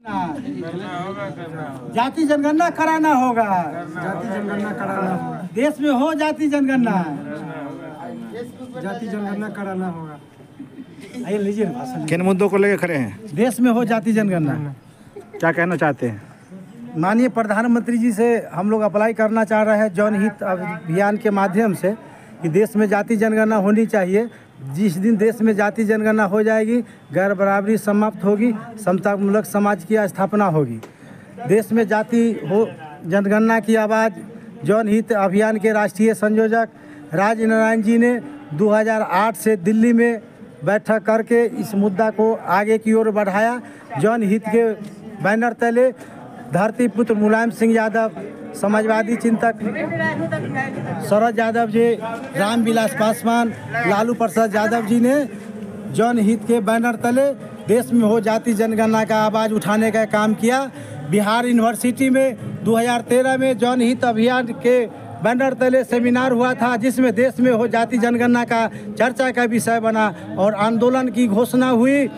जाति जनगणना कराना होगा। जाति जनगणना कराना होगा। देश में हो जाति जनगणना। जाति जनगणना कराना होगा। आइए लीजिए भाषण। किन मुद्दों को लेकर खड़े हैं? देश में हो जाति जनगणना। क्या कहना चाहते हैं? माननीय प्रधानमंत्री जी से हम लोग अप्लाई करना चाह रहे हैं जनहित अभियान के माध्यम से कि देश में जाति जनगणना होनी चाहिए। जिस दिन देश में जाति जनगणना हो जाएगी, गैर बराबरी समाप्त होगी, समतामूलक समाज की स्थापना होगी। देश में जाति हो जनगणना की आवाज़ जनहित अभियान के राष्ट्रीय संयोजक राज नारायण जी ने 2008 से दिल्ली में बैठक करके इस मुद्दा को आगे की ओर बढ़ाया। जनहित के बैनर तले धरती पुत्र मुलायम सिंह यादव, समाजवादी चिंतक शरद यादव जी, रामविलास पासवान, लालू प्रसाद यादव जी ने जनहित के बैनर तले देश में हो जाति जनगणना का आवाज़ उठाने का काम किया। बिहार यूनिवर्सिटी में 2013 में जनहित अभियान के बैनर तले सेमिनार हुआ था, जिसमें देश में हो जाति जनगणना का चर्चा का विषय बना और आंदोलन की घोषणा हुई।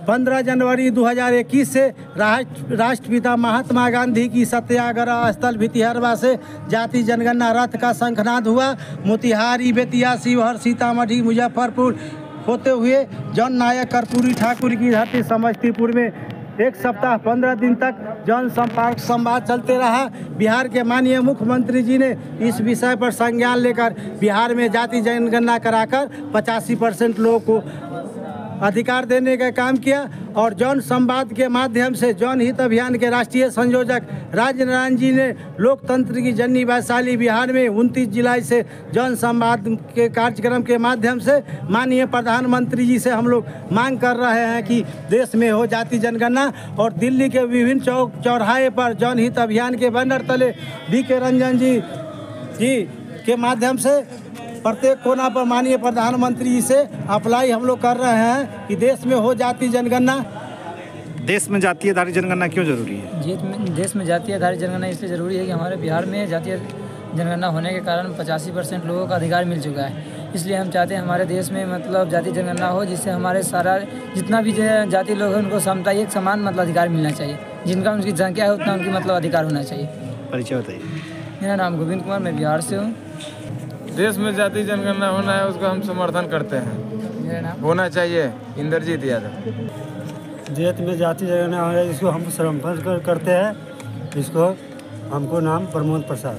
15 जनवरी 2021 से राष्ट्रपिता महात्मा गांधी की सत्याग्रह स्थल भितिहरवा से जाति जनगणना रथ का शंखनाद हुआ। मोतिहारी, बेतिया, शिवहर, सीतामढ़ी, मुजफ्फरपुर होते हुए जननायक कर्पूरी ठाकुर की धरती समस्तीपुर में एक सप्ताह 15 दिन तक जन संपर्क संवाद चलते रहा। बिहार के माननीय मुख्यमंत्री जी ने इस विषय पर संज्ञान लेकर बिहार में जाति जनगणना कराकर 85% लोगों को अधिकार देने का काम किया और जन संवाद के माध्यम से जनहित अभियान के राष्ट्रीय संयोजक राज नारायण जी ने लोकतंत्र की जननी वैशाली बिहार में 29 जुलाई से जन संवाद के कार्यक्रम के माध्यम से माननीय प्रधानमंत्री जी से हम लोग मांग कर रहे हैं कि देश में हो जाति जनगणना। और दिल्ली के विभिन्न चौक चौराहे पर जनहित अभियान के बैनर तले वी.के. रंजन जी के माध्यम से प्रत्येक कोना पर माननीय प्रधानमंत्री जी से अप्लाई हम लोग कर रहे हैं कि देश में हो जाति जनगणना। देश में जातीय आधारित जनगणना क्यों जरूरी है? देश में जातीय आधारित जनगणना इसलिए ज़रूरी है कि हमारे बिहार में जातीय जनगणना होने के कारण 85% लोगों का अधिकार मिल चुका है। इसलिए हम चाहते हैं हमारे देश में मतलब जाति जनगणना हो, जिससे हमारे सारा जितना भी जाति लोग हैं उनको समता एक समान मतलब अधिकार मिलना चाहिए। जिनका उनकी संख्या है उतना उनकी मतलब अधिकार होना चाहिए। परिचय बताइए। मेरा नाम गोविंद कुमार, मैं बिहार से हूँ। देश में जाति जनगणना होना है, उसको हम समर्थन करते हैं। मेरा नाम होना चाहिए इंद्रजीत यादव। देश में जाति जनगणना हो है, इसको हम समर्थन करते हैं। इसको हमको नाम प्रमोद प्रसाद।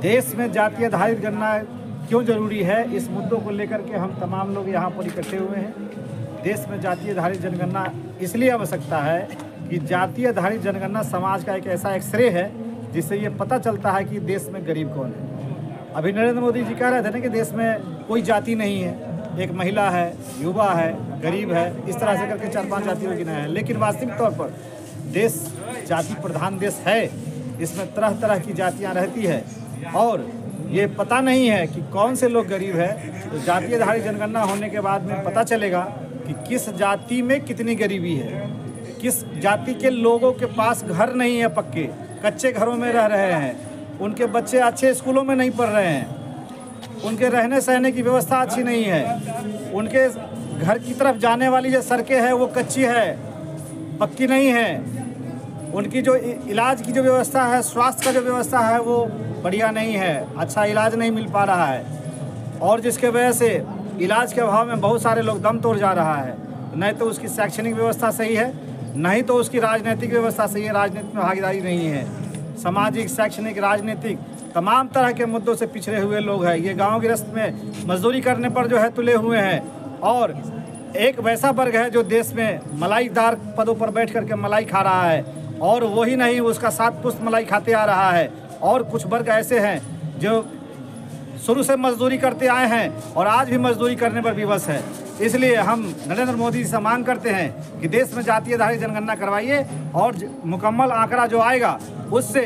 देश में जाति आधारित गणना क्यों जरूरी है, इस मुद्दों को लेकर के हम तमाम लोग यहाँ पर इकट्ठे हुए हैं। देश में जाति आधारित जनगणना इसलिए आवश्यकता है कि जाति आधारित जनगणना समाज का एक ऐसा एक्सरे है जिससे ये पता चलता है कि देश में गरीब कौन है। अभी नरेंद्र मोदी जी कह रहे थे ना कि देश में कोई जाति नहीं है, एक महिला है, युवा है, गरीब है, इस तरह से करके 4-5 जातियों गिना है। लेकिन वास्तविक तौर पर देश जाति प्रधान देश है। इसमें तरह तरह की जातियां रहती है और ये पता नहीं है कि कौन से लोग गरीब है। तो जाति आधारित जनगणना होने के बाद में पता चलेगा कि किस जाति में कितनी गरीबी है, किस जाति के लोगों के पास घर नहीं है, पक्के कच्चे घरों में रह रहे हैं, उनके बच्चे अच्छे स्कूलों में नहीं पढ़ रहे हैं, उनके रहने सहने की व्यवस्था अच्छी नहीं है, उनके घर की तरफ जाने वाली जो सड़कें हैं वो कच्ची है, पक्की नहीं है, उनकी जो इलाज की जो व्यवस्था है, स्वास्थ्य का जो व्यवस्था है वो बढ़िया नहीं है, अच्छा इलाज नहीं मिल पा रहा है और जिसके वजह से इलाज के अभाव में बहुत सारे लोग दम तोड़ जा रहा है। नहीं तो उसकी शैक्षणिक व्यवस्था सही है, नहीं तो उसकी राजनीतिक व्यवस्था सही है, राजनीति में भागीदारी नहीं है। सामाजिक, शैक्षणिक, राजनीतिक तमाम तरह के मुद्दों से पिछड़े हुए लोग हैं। ये गांव गृहस्थ में मजदूरी करने पर जो है तुले हुए हैं और एक वैसा वर्ग है जो देश में मलाईदार पदों पर बैठ करके मलाई खा रहा है और वही नहीं उसका 7 पुश्त मलाई खाते आ रहा है। और कुछ वर्ग ऐसे हैं जो शुरू से मजदूरी करते आए हैं और आज भी मजदूरी करने पर विवश है। इसलिए हम नरेंद्र मोदी से मांग करते हैं कि देश में जाति आधारित जनगणना करवाइए और मुकम्मल आंकड़ा जो आएगा उससे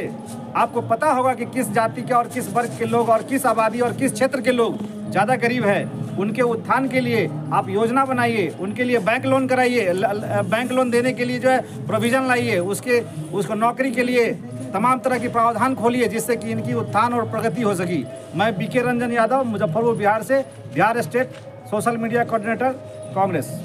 आपको पता होगा कि किस जाति के और किस वर्ग के लोग और किस आबादी और किस क्षेत्र के लोग ज़्यादा गरीब है। उनके उत्थान के लिए आप योजना बनाइए, उनके लिए बैंक लोन कराइए, बैंक लोन देने के लिए जो है प्रोविज़न लाइए, उसको नौकरी के लिए तमाम तरह की प्रावधान खोलिए जिससे कि इनकी उत्थान और प्रगति हो सकी। मैं वी.के. रंजन यादव, मुजफ्फरपुर बिहार से, Bihar state social media coordinator Congress.